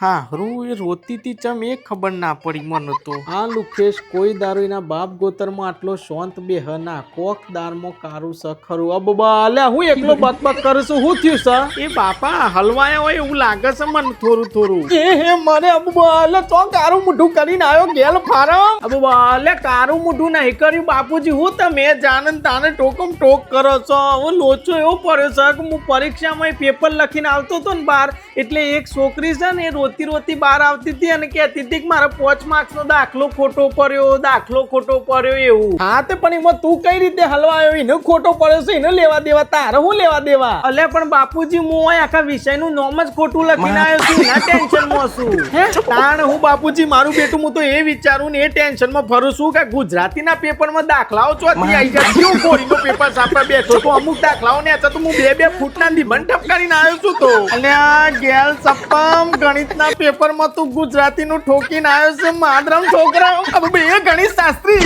હારું એ રોતી તી ચમ એ ખબર ના પડી મને તો. આ લુખેશ કોઈ દારૂ એના બાપ ગોતરમાં આટલો શાંત બેહ ના કોક દારમાં કારું સખરું અબબા અલ્યા હું એકલો બકબક કરું છું હું થયું છે એ બાપા હલવાયા હોય એવું લાગે છે મને થોડું એ હે મને અબબા અલ્યા તો કારું મુઠું કરીને આવ્યો ગેલ ફારમ અબબા અલ્યા કારું મુઠું નહીં કર્યું બાપુજી હું તમે જાનન તાને ટોકમ ટોક કરો છો હું લોચો એવો પડ્યો છે કે હું પરીક્ષામાં પેપર લખીને આવતો હતો ને બહાર એટલે એક છોકરી છે ને એ રોતી બહાર આવતી હતી અને કહેતી હતી કે મારા 5 માર્ક્સનો દાખલો ખોટો પડ્યો એવું. હા તે પણ એમાં તું કઈ રીતે હલવાયો એનો ખોટો પડ્યો છે એને લેવા દેવા તારે હું લેવા દેવા અલ્યા પણ બાપુજી હું આખા વિષયનું નામ જ ખોટું લખીને આવ્યો છું એના ટેન્શનમાં છું હે તાણ હું બાપુજી મારું બેટું હું તો એ વિચારું ને એ ટેન્શનમાં ફરું છું કે ગુજરાતીના પેપરમાં દાખલાઓ ચોથી આવી જાય કેવું કોરીનો પેપર સાપા બેઠો તો અમુક દાખલાઓ ને તો હું 2 ફૂટના નિબંધ ટપકારીને આવ્યો છું તો અલ્યા ગેલ સપ્પમ ગણિતના પેપરમાં તું ગુજરાતીનું ઠોકીને આવ્યો છે માદરમ છોકરા હવે બે ગણિત શાસ્ત્રી